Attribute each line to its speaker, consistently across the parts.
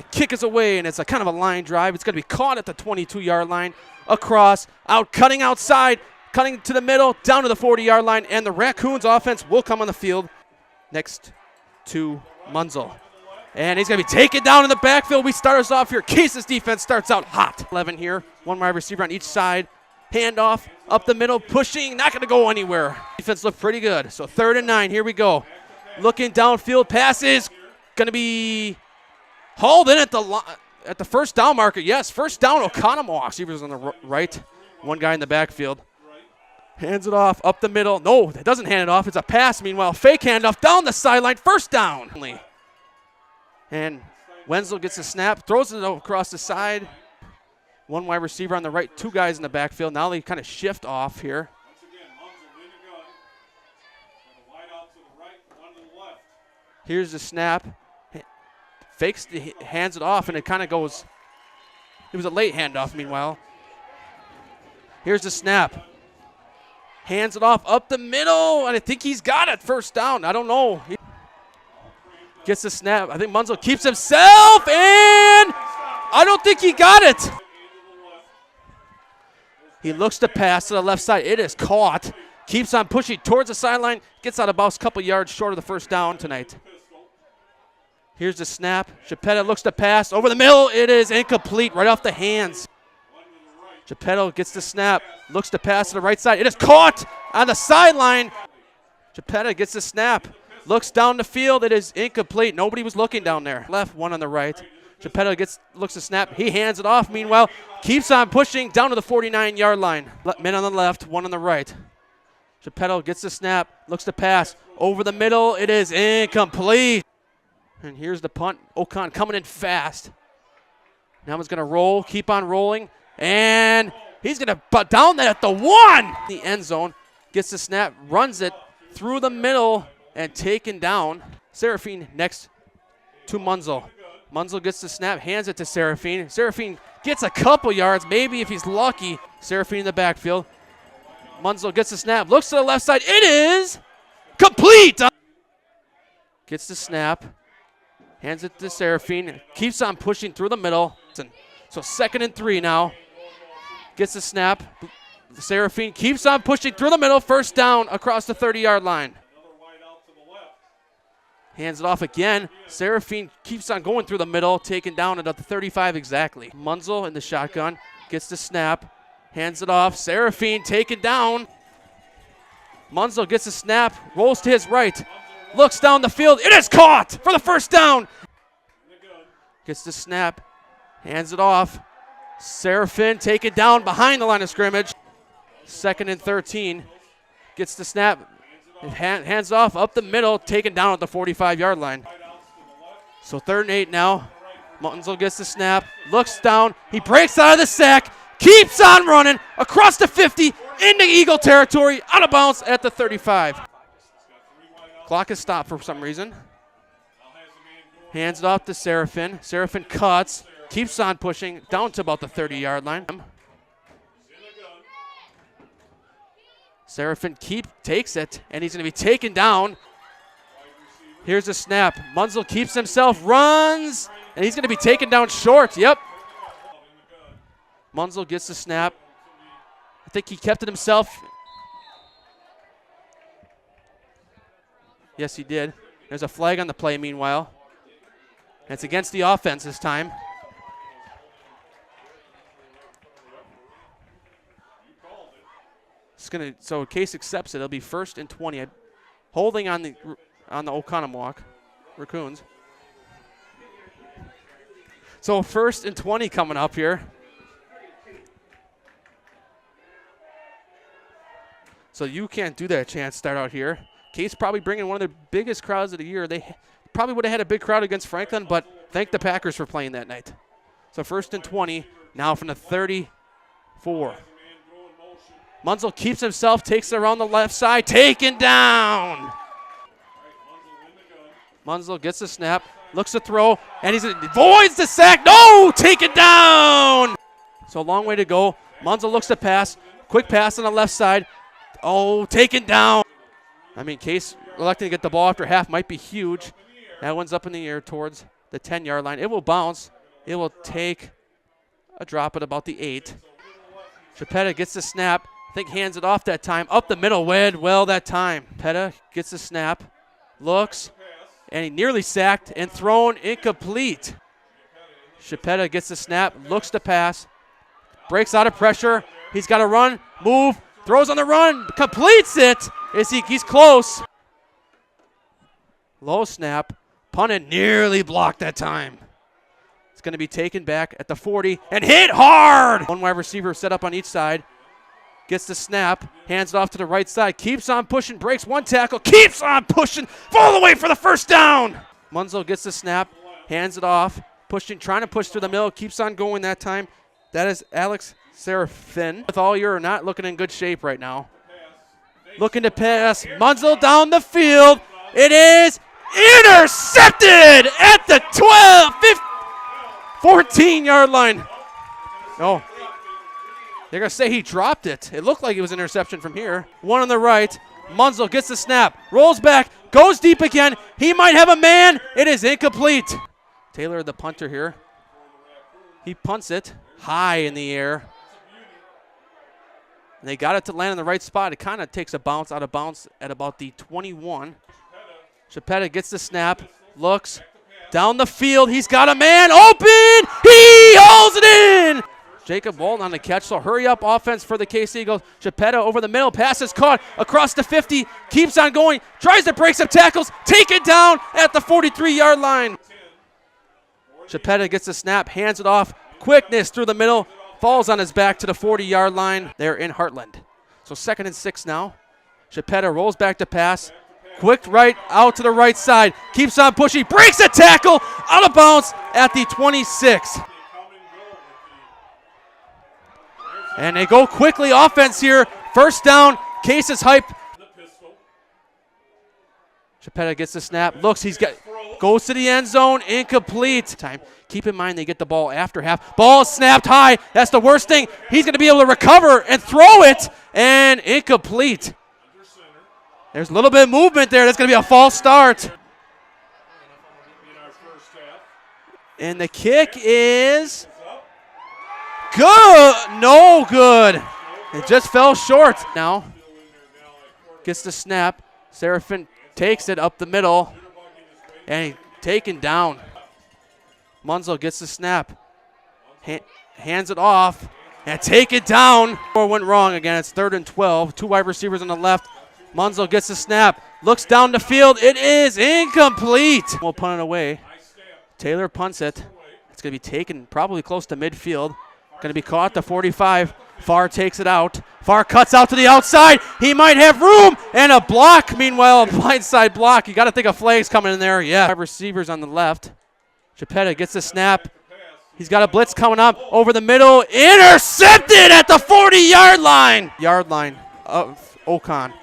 Speaker 1: The kick is away, and it's a kind of a line drive. It's going to be caught at the 22-yard line, across, out, cutting outside, cutting to the middle, down to the 40-yard line, and the Raccoons offense will come on the field next to Munzel. And he's going to be taken down in the backfield. We start us off here. Case's defense starts out hot. 11 here, one wide receiver on each side. Handoff up the middle, pushing, not going to go anywhere. Defense looked pretty good. So 3rd and 9, here we go. Looking downfield, passes, going to be hauled in at the first down marker. Yes, first down, Oconomowoc. Receivers on the right, one guy in the backfield. Hands it off, up the middle. No, it doesn't hand it off. It's a pass. Meanwhile, fake handoff down the sideline, first down. And Wenzel gets a snap, throws it across the side. One wide receiver on the right, 2 guys in the backfield. Now they kind of shift off here. Here's the snap. Fakes, hands it off, and it kind of goes. It was a late handoff, meanwhile. Here's the snap. Hands it off up the middle, and I think he's got it. First down. I don't know. He gets the snap. I think Munzel keeps himself, and I don't think he got it. He looks to pass to the left side. It is caught. Keeps on pushing towards the sideline. Gets out of bounds a couple yards short of the first down tonight. Here's the snap. Geppetto looks to pass. Over the middle. It is incomplete. Right off the hands. Geppetto gets the snap. Looks to pass to the right side. It is caught on the sideline. Geppetto gets the snap. Looks down the field. It is incomplete. Nobody was looking down there. Left, one on the right. Geppetto looks to snap. He hands it off. Meanwhile, keeps on pushing down to the 49-yard line. Men on the left, one on the right. Geppetto gets the snap. Looks to pass. Over the middle. It is incomplete. And here's the punt. Ocon coming in fast. Now he's going to roll. Keep on rolling. And he's going to butt down that at the 1. The end zone. Gets the snap. Runs it through the middle and taken down. Seraphine next to Munzel. Munzel gets the snap, hands it to Seraphine. Seraphine gets a couple yards, maybe if he's lucky. Seraphine in the backfield. Munzel gets the snap, looks to the left side. It is complete. Gets the snap, hands it to Seraphine, keeps on pushing through the middle. So 2nd and 3 now. Gets the snap. Seraphine keeps on pushing through the middle. First down across the 30-yard line. Hands it off again. Seraphine keeps on going through the middle, taken down at the 35 exactly. Munzel in the shotgun, gets the snap, hands it off. Seraphine taken down. Munzel gets the snap, rolls to his right, looks down the field. It is caught for the first down. Gets the snap, hands it off. Seraphine taken down behind the line of scrimmage. 2nd and 13. Gets the snap. Hands off up the middle, taken down at the 45-yard line. So 3rd and 8 now. Munzel gets the snap, looks down. He breaks out of the sack, keeps on running across the 50 into Eagle territory, out of bounds at the 35. Clock is stopped for some reason. Hands it off to Seraphine. Seraphine cuts, keeps on pushing down to about the 30-yard line. Seraphine takes it, and he's going to be taken down. Here's a snap. Munzel keeps himself, runs, and he's going to be taken down short. Yep. Munzel gets the snap. I think he kept it himself. Yes, he did. There's a flag on the play meanwhile. And it's against the offense this time. So Case accepts it. It'll be 1st and 20. Holding on the Oconomowoc Raccoons. So 1st and 20 coming up here. So you can't do that chance start out here. Case probably bringing one of their biggest crowds of the year. They probably would have had a big crowd against Franklin, but thank the Packers for playing that night. So 1st and 20 now from the 34. Munzel keeps himself, takes it around the left side, taken down. Munzel gets the snap, looks to throw, and he avoids the sack. No, taken down. So a long way to go. Munzel looks to pass, quick pass on the left side. Oh, taken down. I mean, Case electing to get the ball after half might be huge. That one's up in the air towards the 10-yard line. It will bounce. It will take a drop at about the 8. Chapetta gets the snap. I think hands it off that time. Up the middle, wed well that time. Chapetta gets the snap, looks, and he nearly sacked and thrown incomplete. Chapetta gets the snap, looks to pass, breaks out of pressure. He's got to run, move, throws on the run, completes it. He's close. Low snap, punted, nearly blocked that time. It's going to be taken back at the 40 and hit hard. One wide receiver set up on each side. Gets the snap, hands it off to the right side, keeps on pushing, breaks one tackle, keeps on pushing, all the way for the first down. Munzel gets the snap, hands it off, pushing, trying to push through the middle, keeps on going that time. That is Alex Serafin. With all you're not looking in good shape right now. Looking to pass, Munzel down the field. It is intercepted at the 14-yard line. No. They're going to say he dropped it. It looked like it was an interception from here. One on the right. Munzel gets the snap, rolls back, goes deep again. He might have a man. It is incomplete. Taylor, the punter here. He punts it high in the air. And they got it to land in the right spot. It kind of takes a bounce out of bounds at about the 21. Chapetta gets the snap, looks, down the field. He's got a man open. He holds it in. Jacob Walton on the catch, so hurry up offense for the KC Eagles. Chapetta over the middle, pass is caught across the 50, keeps on going, tries to break some tackles, take it down at the 43-yard line. Chapetta gets the snap, hands it off, quickness through the middle, falls on his back to the 40-yard line. They're in Heartland. So 2nd and 6 now. Chapetta rolls back to pass, quick right out to the right side, keeps on pushing, breaks a tackle, out of bounds at the 26. And they go quickly offense here. First down, Case is hype. Chapetta gets the snap, looks, goes to the end zone, incomplete. Time. Keep in mind they get the ball after half. Ball snapped high, that's the worst thing. He's going to be able to recover and throw it, and incomplete. There's a little bit of movement there. That's going to be a false start. And the kick is good. No good. It just fell short. Now gets the snap. Serafin takes it up the middle. And taken down. Munzel gets the snap. Hands it off. And take it down. Or went wrong again. It's 3rd and 12. 2 wide receivers on the left. Munzel gets the snap. Looks down the field. It is incomplete. We'll punt it away. Taylor punts it. It's going to be taken probably close to midfield. Going to be caught at the 45. Farr takes it out. Farr cuts out to the outside. He might have room. And a block. Meanwhile, a blindside block. You got to think a flag's coming in there. Yeah. 5 receivers on the left. Chapetta gets the snap. He's got a blitz coming up over the middle. Intercepted at the 40-yard line. Yard line of Ocon.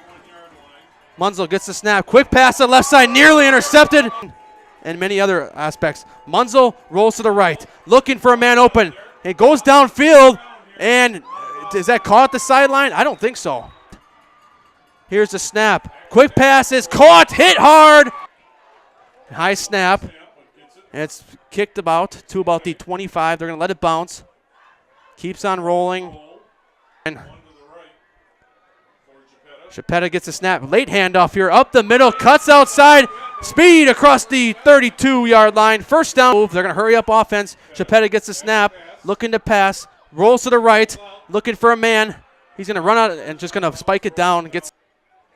Speaker 1: Munzel gets the snap. Quick pass to the left side. Nearly intercepted. And many other aspects. Munzel rolls to the right. Looking for a man open. It goes downfield. And is that caught at the sideline? I don't think so. Here's the snap. Quick pass is caught. Hit hard. High snap. And it's kicked to about the 25. They're going to let it bounce. Keeps on rolling. And Chapetta gets a snap. Late handoff here. Up the middle. Cuts outside. Speed across the 32-yard line. First down. They're going to hurry up offense. Chapetta gets a snap. Looking to pass. Rolls to the right. Looking for a man. He's going to run out and just going to spike it down.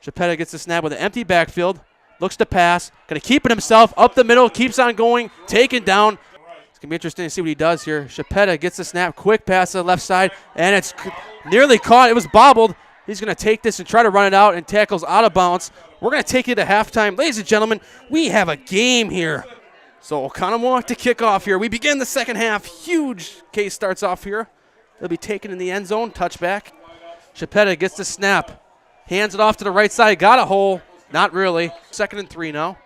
Speaker 1: Chapetta gets the snap with an empty backfield. Looks to pass. Going to keep it himself. Up the middle. Keeps on going. Taken down. It's going to be interesting to see what he does here. Chapetta gets the snap. Quick pass to the left side. And it's nearly caught. It was bobbled. He's going to take this and try to run it out and tackles out of bounds. We're going to take it to halftime. Ladies and gentlemen, we have a game here. So Oconomowoc to kick off here. We begin the second half. Huge case starts off here. It'll be taken in the end zone. Touchback. Chapetta gets the snap. Hands it off to the right side. Got a hole. Not really. 2nd and 3 now.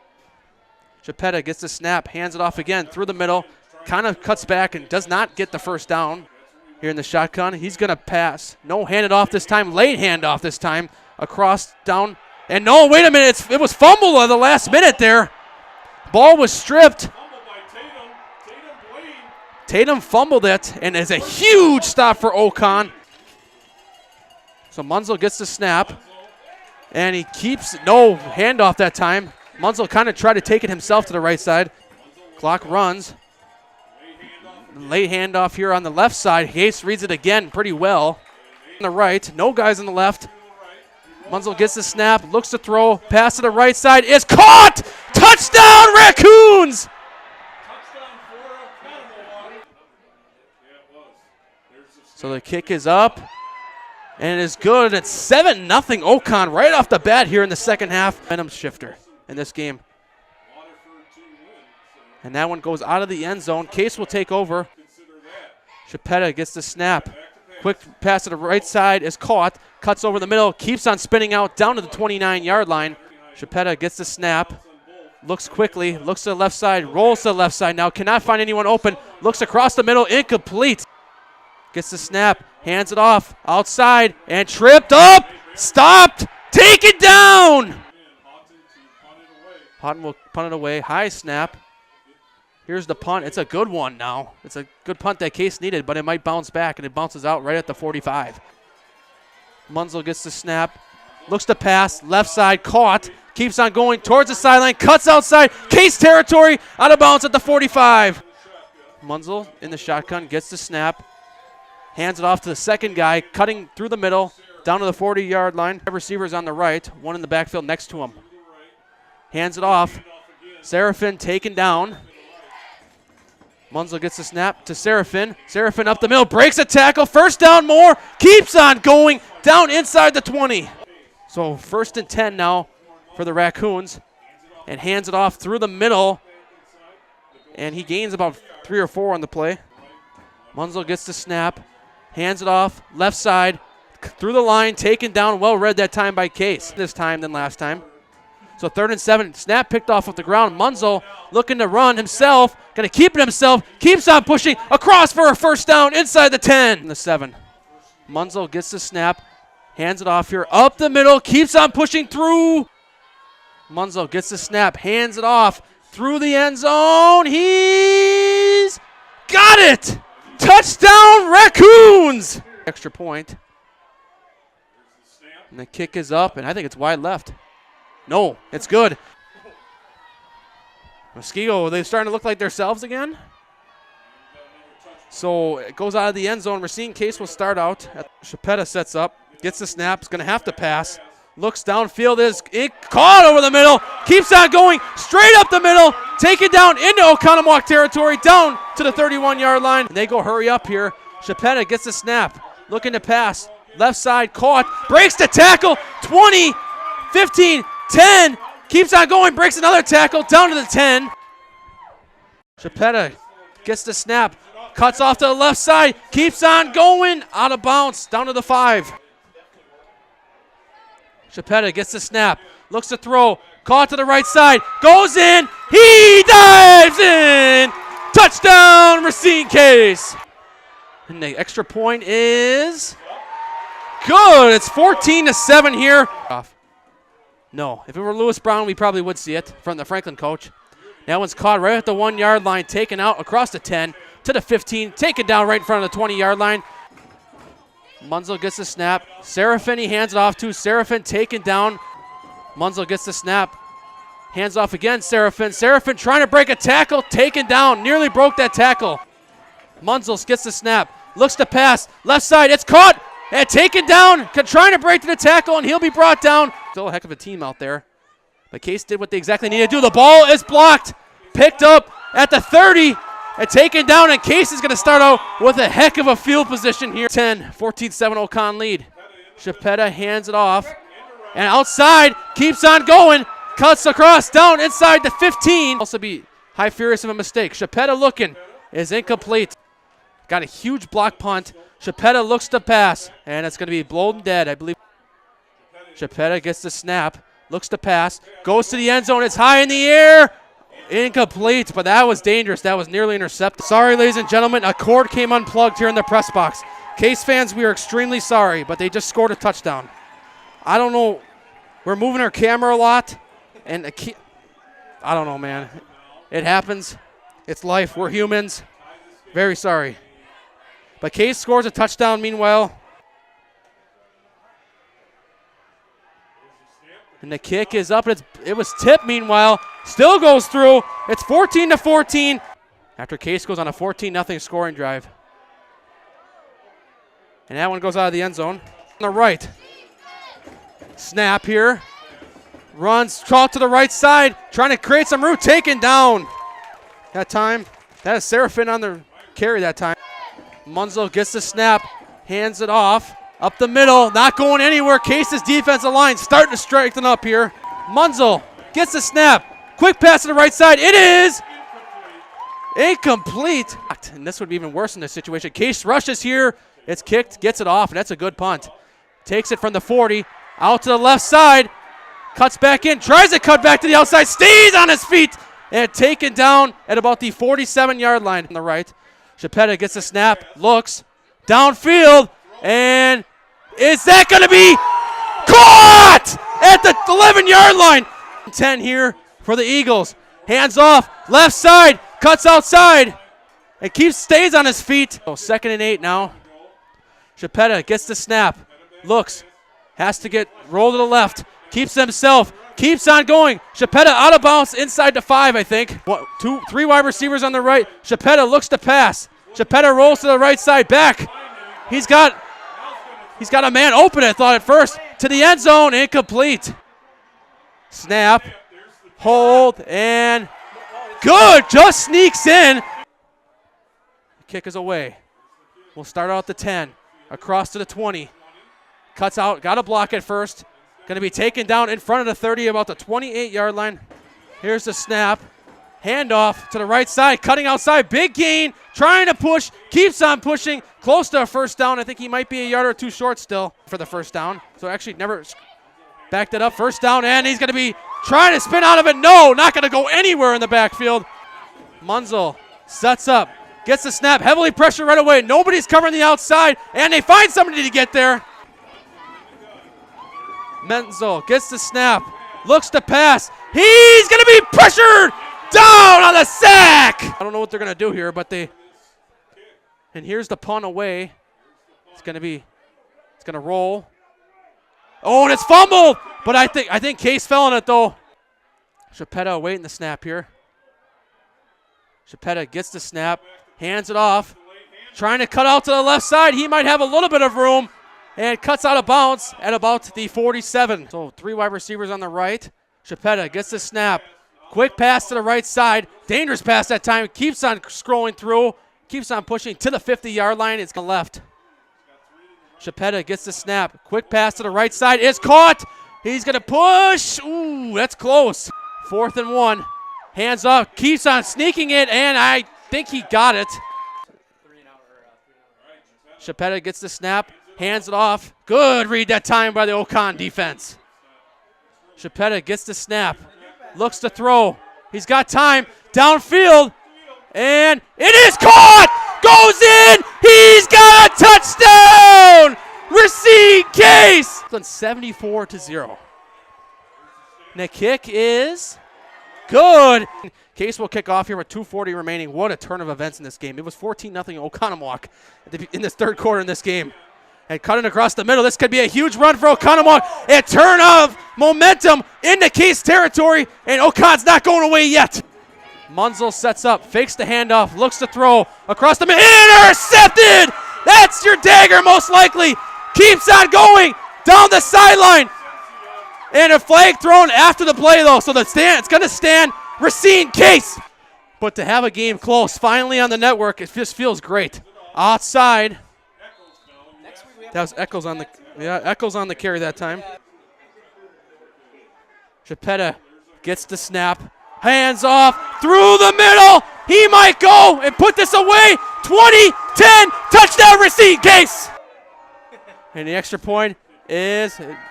Speaker 1: Chapetta gets the snap. Hands it off again through the middle. Kind of cuts back and does not get the first down. Here in the shotgun, he's going to pass. No, hand it off this time. Late handoff this time. Across, down. And no, wait a minute. It was fumble at the last minute there. Ball was stripped. Tatum fumbled it, and it's a huge stop for Ocon. So Munzel gets the snap, and he keeps no handoff that time. Munzel kind of tried to take it himself to the right side. Clock runs. Late handoff here on the left side. Case reads it again pretty well. On the right, no guys on the left. Munzel gets the snap, looks to throw, pass to the right side, is caught! Touchdown, Raccoons! So the kick is up, and it is good. It's 7-0 Ocon right off the bat here in the second half. Momentum shifter in this game. And that one goes out of the end zone. Case will take over. Chipetta gets the snap. Quick pass to the right side is caught. Cuts over the middle. Keeps on spinning out down to the 29-yard line. Chipetta gets the snap. Looks quickly. Looks to the left side. Rolls to the left side now. Cannot find anyone open. Looks across the middle. Incomplete. Gets the snap. Hands it off. Outside. And tripped up. Stopped. Taken down. Houghton will punt it away. High snap. Here's the punt. It's a good one now. It's a good punt that Case needed, but it might bounce back, and it bounces out right at the 45. Munzel gets the snap. Looks to pass. Left side caught. Keeps on going towards the sideline. Cuts outside. Case territory. Out of bounds at the 45. Munzel in the shotgun. Gets the snap. Hands it off to the second guy. Cutting through the middle. Down to the 40-yard line. Receivers on the right. One in the backfield next to him. Hands it off. Seraphin taken down. Munzel gets the snap to Seraphin. Seraphin up the middle, breaks a tackle, first down more, keeps on going down inside the 20. So 1st and 10 now for the Raccoons, and hands it off through the middle, and he gains about 3 or 4 on the play. Munzel gets the snap, hands it off, left side, through the line, taken down, well read that time by Case, this time than last time. So 3rd and 7, snap picked off the ground. Munzel looking to run himself, going to keep it himself, keeps on pushing across for a first down inside the 10. And the 7. Munzel gets the snap, hands it off here, up the middle, keeps on pushing through. Munzel gets the snap, hands it off through the end zone. He's got it! Touchdown, Raccoons! Extra point. And the kick is up, and I think it's wide left. No, it's good. Muskego, they're starting to look like themselves again. So it goes out of the end zone. Racine Case will start out. Chipetta sets up, gets the snap, is going to have to pass. Looks downfield, is caught over the middle. Keeps on going straight up the middle. Taken down into Oconomowoc territory, down to the 31-yard line. And they go hurry up here. Chipetta gets the snap, looking to pass. Left side caught, breaks the tackle. 20, 15, 10, keeps on going, breaks another tackle, down to the 10. Chipetta gets the snap, cuts off to the left side, keeps on going, out of bounds, down to the 5. Chipetta gets the snap, looks to throw, caught to the right side, goes in, he dives in! Touchdown, Racine Case! And the extra point is good. It's 14-7 here. No, if it were Lewis Brown, we probably would see it from the Franklin coach. That one's caught right at the 1-yard line, taken out across the 10 to the 15, taken down right in front of the 20-yard line. Munzel gets the snap. Seraphin, he hands it off to. Seraphin taken down. Munzel gets the snap. Hands off again, Seraphin. Seraphin trying to break a tackle, taken down, nearly broke that tackle. Munzel gets the snap, looks to pass, left side, it's caught, and taken down, trying to break to the tackle, and he'll be brought down. Still a heck of a team out there. But Case did what they exactly needed to do. The ball is blocked, picked up at the 30, and taken down, and Case is going to start out with a heck of a field position here. 10, 14-7 Ocon lead. Chipetta hands it off, and outside, keeps on going, cuts across, down inside the 15. Also be high furious of a mistake. Chipetta looking, is incomplete. Got a huge block punt. Chipetta looks to pass, and it's going to be blown dead, I believe. Chipetta gets the snap, looks to pass, goes to the end zone. It's high in the air. Incomplete, but that was dangerous. That was nearly intercepted. Sorry, ladies and gentlemen, a cord came unplugged here in the press box. Case fans, we are extremely sorry, but they just scored a touchdown. I don't know. We're moving our camera a lot, and I don't know, man. It happens. It's life. We're humans. Very sorry. But Case scores a touchdown meanwhile. And the kick is up. It was tipped meanwhile. Still goes through. It's 14-14 after Case goes on a 14-0 scoring drive. And that one goes out of the end zone. On the right. Snap here. Runs, caught to the right side. Trying to create some room. Taken down. That time. That is Seraphin on the carry that time. Munzel gets the snap. Hands it off. Up the middle. Not going anywhere. Case's defensive line starting to strengthen up here. Munzel gets the snap. Quick pass to the right side. It is incomplete. And this would be even worse in this situation. Case rushes here. It's kicked. Gets it off. And that's a good punt. Takes it from the 40. Out to the left side. Cuts back in. Tries to cut back to the outside. Stays on his feet. And taken down at about the 47-yard line on the right. Chapetta gets the snap. Looks. Downfield. And is that going to be caught at the 11-yard line? 10 here for the Eagles. Hands off. Left side. Cuts outside. And stays on his feet. So 2nd and 8 now. Chapetta gets the snap. Looks. Has to get rolled to the left. Keeps himself. Keeps on going. Chapetta out of bounds inside the 5, I think. 3 wide receivers on the right. Chapetta looks to pass. Chapetta rolls to the right side. Back. He's got a man open, I thought at first. To the end zone. Incomplete. Snap. Hold. And good. Just sneaks in. The kick is away. We'll start out the 10. Across to the 20. Cuts out. Got to block it first. Going to be taken down in front of the 30, about the 28-yard line. Here's the snap. Handoff to the right side. Cutting outside. Big gain. Trying to push. Keeps on pushing. Close to a first down. I think he might be a yard or two short still for the first down. So actually never backed it up. First down, and he's going to be trying to spin out of it. No, not going to go anywhere in the backfield. Munzel sets up. Gets the snap. Heavily pressured right away. Nobody's covering the outside, and they find somebody to get there. Menzel gets the snap. Looks to pass. He's going to be pressured down on the sack. I don't know what they're going to do here, but they... And here's the punt away. It's going to roll. Oh, and it's fumbled. But I think Case fell on it, though. Chapetta waiting the snap here. Chapetta gets the snap. Hands it off. Trying to cut out to the left side. He might have a little bit of room. And cuts out of bounds at about the 47. So 3 wide receivers on the right. Chapetta gets the snap. Quick pass to the right side. Dangerous pass that time. Keeps on scrolling through. Keeps on pushing to the 50-yard line. It's going left. Chapetta gets the snap. Quick pass to the right side. It's caught. He's going to push. Ooh, that's close. 4th and 1. Hands off. Keeps on sneaking it, and I think he got it. Chapetta gets the snap. Hands it off. Good read that time by the Ocon defense. Chapetta gets the snap. Looks to throw. He's got time. Downfield. And it is caught. Goes in. He's got a touchdown. Racine Case. 74-0. And the kick is good. Case will kick off here with 2:40 remaining. What a turn of events in this game. It was 14-0 Oconomowoc in this 3rd quarter in this game. And cutting across the middle. This could be a huge run for Oconomowoc. A turn of momentum into Case territory. And Ocon's not going away yet. Munzel sets up. Fakes the handoff. Looks to throw. Across the middle. Intercepted! That's your dagger most likely. Keeps on going. Down the sideline. And a flag thrown after the play though. So it's going to stand Racine Case. But to have a game close finally on the network, it just feels great. Outside. That was Eccles on the carry that time. Chapetta gets the snap. Hands off through the middle. He might go and put this away. 20-10 touchdown Racine Case. And the extra point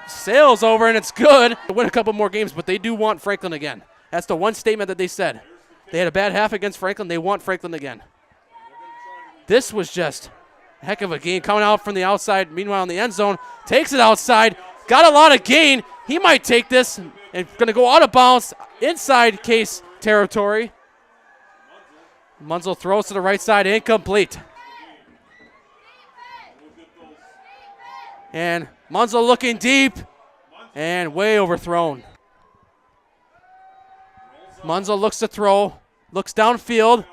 Speaker 1: sails over, and it's good to win a couple more games, but they do want Franklin again. That's the one statement that they said. They had a bad half against Franklin. They want Franklin again. This was just heck of a game coming out from the outside. Meanwhile, in the end zone, takes it outside. Got a lot of gain. He might take this and going to go out of bounds inside Case territory. Munzel throws to the right side, incomplete. And Munzel looking deep and way overthrown. Munzel looks to throw, looks downfield,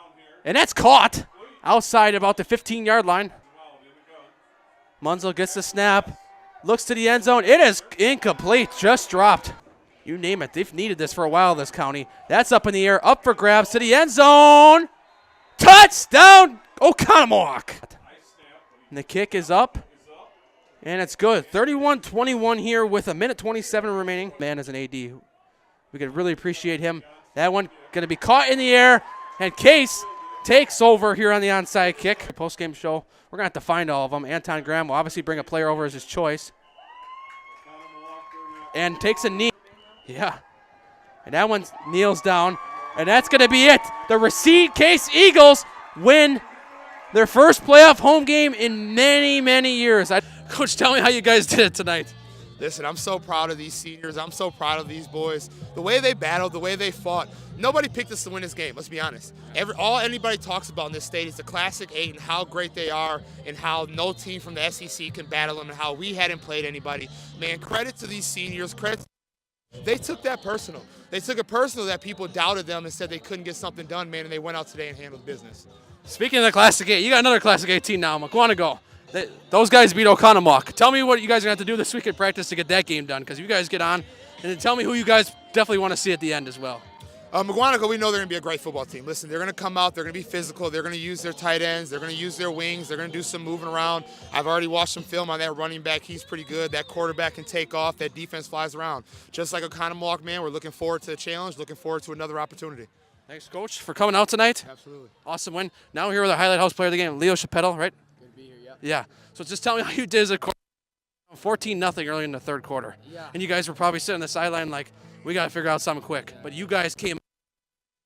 Speaker 1: and that's caught outside about the 15-yard line. Munzel gets the snap, looks to the end zone. It is incomplete, just dropped. You name it, they've needed this for a while, this county. That's up in the air, up for grabs to the end zone. Touchdown, Oconomowoc. And the kick is up, and it's good. 31-21 here with a minute 27 remaining. Man is an AD. We could really appreciate him. That one going to be caught in the air, and Case takes over here on the onside kick. Post-game show, we're going to have to find all of them. Anton Graham will obviously bring a player over as his choice. And takes a knee. Yeah. And that one kneels down. And that's going to be it. The Racine Case Eagles win their first playoff home game in many, many years. Coach, tell me how you guys did it tonight.
Speaker 2: Listen, I'm so proud of these seniors. I'm so proud of these boys. The way they battled, the way they fought. Nobody picked us to win this game, let's be honest. All anybody talks about in this state is the Classic 8 and how great they are and how no team from the SEC can battle them and how we hadn't played anybody. Man, credit to these seniors. They took that personal. They took it personal that people doubted them and said they couldn't get something done, man, and they went out today and handled business.
Speaker 1: Speaking of the Classic 8, you got another Classic 8 team now, Oconomowoc. Those guys beat Oconomowoc. Tell me what you guys are going to have to do this week in practice to get that game done, because you guys get on. And then tell me who you guys definitely want to see at the end as well.
Speaker 2: Oconomowoc, we know they're going to be a great football team. Listen, they're going to come out, they're going to be physical, they're going to use their tight ends, they're going to use their wings, they're going to do some moving around. I've already watched some film on that running back. He's pretty good. That quarterback can take off. That defense flies around. Just like Oconomowoc, man, we're looking forward to the challenge, looking forward to another opportunity.
Speaker 1: Thanks, Coach, for coming out tonight.
Speaker 2: Absolutely.
Speaker 1: Awesome win. Now we're here with our highlight house player of the game, Leo Chappettle, right?
Speaker 3: Good to be here, yeah.
Speaker 1: Yeah. So just tell me how you did as a quarter. 14-0 early in the third quarter.
Speaker 3: Yeah.
Speaker 1: And you guys were probably sitting on the sideline like, we got to figure out something quick. But you guys came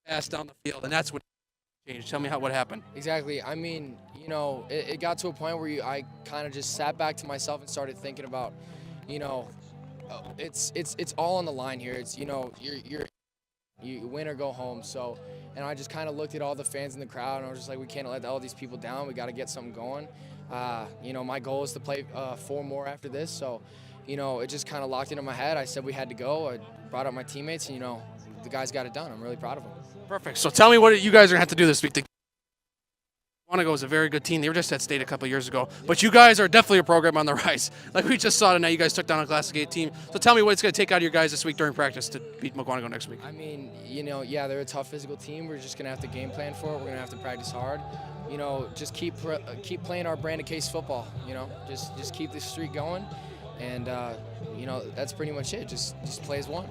Speaker 1: fast down the field, and that's what changed. Tell me what happened.
Speaker 3: Exactly. I mean, you know, it got to a point where I kind of just sat back to myself and started thinking about, you know, it's all on the line here. It's, you know, you win or go home. So, and I just kind of looked at all the fans in the crowd, and I was just like, we can't let all these people down. We got to get something going. You know, my goal is to play 4 more after this. So, you know, it just kind of locked into my head. I said we had to go. I brought up my teammates, and, you know, the guys got it done. I'm really proud of them.
Speaker 1: Perfect. So tell me what you guys are going to have to do this week. Oconomowoc is a very good team. They were just at state a couple of years ago. But you guys are definitely a program on the rise. Like we just saw tonight, you guys took down a Classic 8 team. So tell me what it's going to take out of your guys this week during practice to beat Oconomowoc next week.
Speaker 3: I mean, you know, yeah, they're a tough physical team. We're just going to have to game plan for it. We're going to have to practice hard. You know, just keep playing our brand of Case football. You know, just keep this streak going. And, you know, that's pretty much it. Just play as one.